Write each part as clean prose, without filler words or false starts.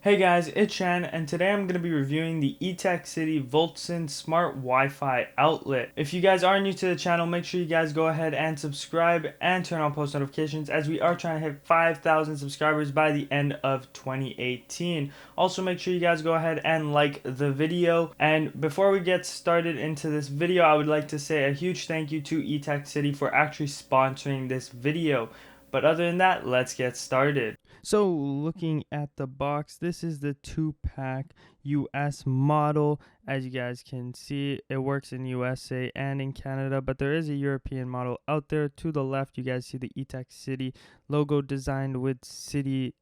Hey guys, it's Shaan, and today I'm going to be reviewing the Etekcity Voltson Smart Wi-Fi outlet. If you guys are new to the channel, make sure you guys go ahead and subscribe and turn on post notifications as we are trying to hit 5,000 subscribers by the end of 2018. Also, make sure you guys go ahead and like the video. And before we get started into this video, I would like to say a huge thank you to Etekcity for actually sponsoring this video. But other than that, let's get started. So looking at the box, this is the 2-pack US model. As you guys can see, it works in USA and in Canada, but there is a European model out there. To the left, you guys see the Etekcity logo designed with city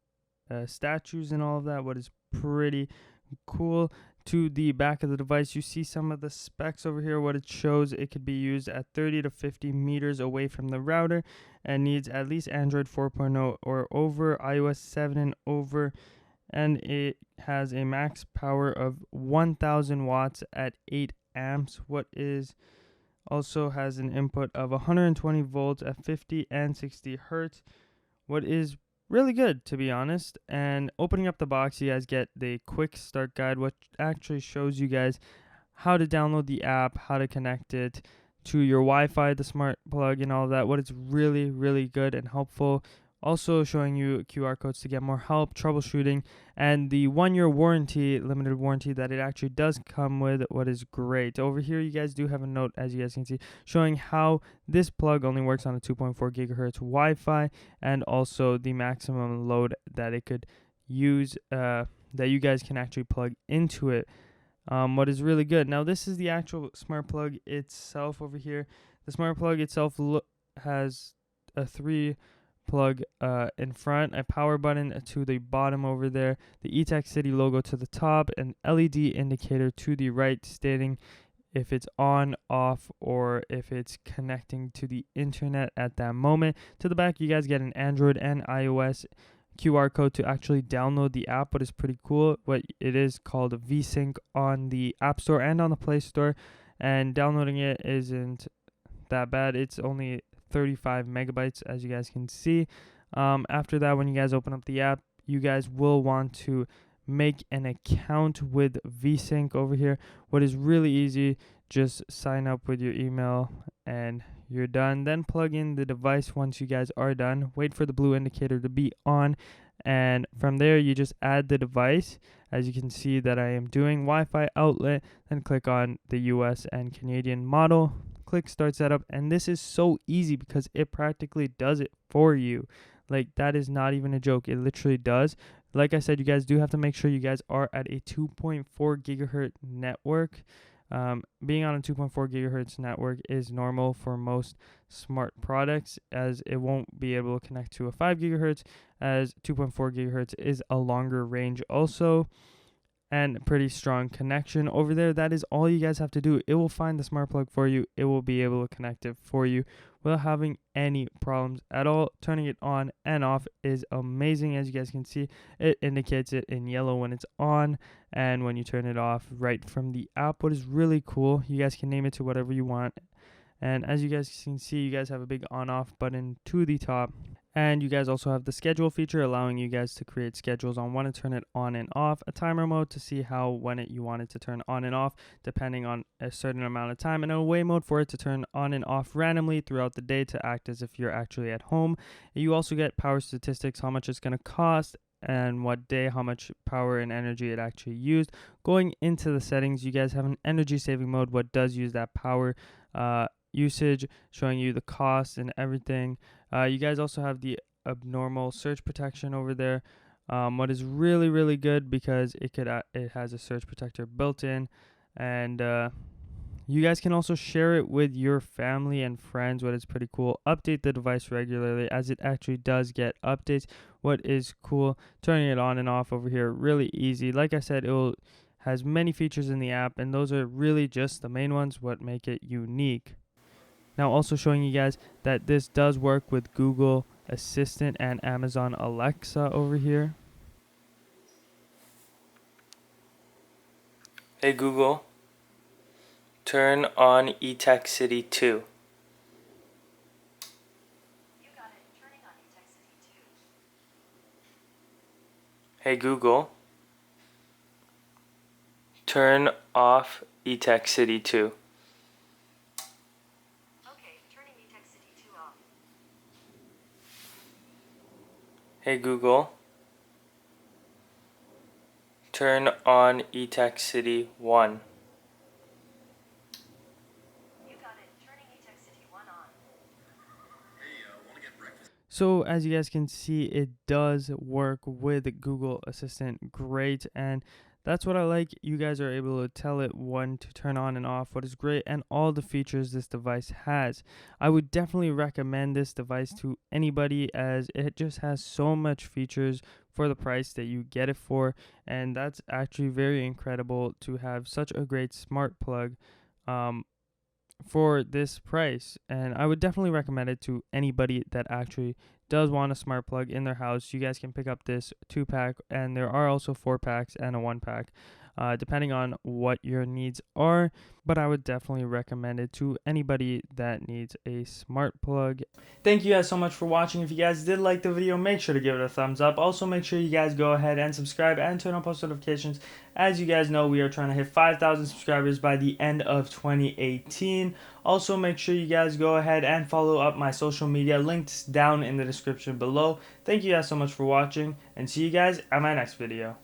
statues and all of that, what is pretty cool. To the back of the device, you see some of the specs over here. What it shows, it could be used at 30 to 50 meters away from the router and needs at least Android 4.0 or over, iOS 7 and over, and it has a max power of 1000 watts at 8 amps. What is also has an input of 120 volts at 50 and 60 hertz. What is really good, to be honest. And opening up the box, you guys get the quick start guide, which actually shows you guys how to download the app, how to connect it to your Wi-Fi, the smart plug and all that. What is really good and helpful. Also showing you QR codes to get more help, troubleshooting, and the 1-year warranty, limited warranty that it actually does come with, what is great. Over here, you guys do have a note, as you guys can see, showing how this plug only works on a 2.4 gigahertz Wi-Fi and also the maximum load that it could use, that you guys can actually plug into it. What is really good. Now, this is the actual smart plug itself over here. The smart plug itself has a 3 plug in front, a power button to the bottom over there, the Etekcity logo to the top, an LED indicator to the right stating if it's on, off, or if it's connecting to the internet at that moment. To the back, you guys get an Android and iOS QR code to actually download the app, what is pretty cool. What it is called a VSync on the App Store and on the Play Store, and downloading it isn't that bad. It's only 35 megabytes, as you guys can see. After that, when you guys open up the app, you guys will want to make an account with VSync over here. What is really easy, just sign up with your email and you're done. Then plug in the device once you guys are done. Wait for the blue indicator to be on, and from there you just add the device, as you can see that I am doing. Wi-Fi outlet, then click on the US and Canadian model, click start setup, and this is so easy because it practically does it for you. Like, that is not even a joke, it literally does. Like I said, you guys do have to make sure you guys are at a 2.4 gigahertz network. Being on a 2.4 gigahertz network is normal for most smart products, as it won't be able to connect to a 5 gigahertz, as 2.4 gigahertz is a longer range also and pretty strong connection over there. That is all you guys have to do. It will find the smart plug for you. It will be able to connect it for you without having any problems at all. Turning it on and off is amazing. As you guys can see, it indicates it in yellow when it's on, and when you turn it off, right from the app. What is really cool, you guys can name it to whatever you want. And as you guys can see, you guys have a big on-off button to the top. And you guys also have the schedule feature, allowing you guys to create schedules on when to turn it on and off. A timer mode to see you want it to turn on and off, depending on a certain amount of time. And an away mode for it to turn on and off randomly throughout the day to act as if you're actually at home. You also get power statistics, how much it's going to cost, and what day, how much power and energy it actually used. Going into the settings, you guys have an energy saving mode, what does use that power usage, showing you the cost and everything. You guys also have the abnormal search protection over there, what is really good because it has a search protector built in, and you guys can also share it with your family and friends, what is pretty cool. Update the device regularly, as it actually does get updates, what is cool. Turning it on and off over here, really easy. Like I said, has many features in the app, and those are really just the main ones what make it unique. Now, also showing you guys that this does work with Google Assistant and Amazon Alexa over here. Hey Google, turn on Etekcity 2. You got it. Turning on Etekcity 2. Hey Google, Turn off Etekcity 2. Okay, turning Etekcity 2 off. Hey Google, turn on Etekcity 1. You got it. Turning Etekcity 1 on. So as you guys can see, it does work with Google Assistant great, and that's what I like. You guys are able to tell it when to turn on and off, what is great, and all the features this device has. I would definitely recommend this device to anybody, as it just has so much features for the price that you get it for, and that's actually very incredible to have such a great smart plug for this price. And I would definitely recommend it to anybody that actually does want a smart plug in their house. You guys can pick up this 2-pack, and there are also 4-packs and a 1-pack, depending on what your needs are. But I would definitely recommend it to anybody that needs a smart plug. Thank you guys so much for watching. If you guys did like the video, make sure to give it a thumbs up. Also, make sure you guys go ahead and subscribe and turn on post notifications. As you guys know, we are trying to hit 5,000 subscribers by the end of 2018. Also, make sure you guys go ahead and follow up my social media, links down in the description below. Thank you guys so much for watching, and see you guys at my next video.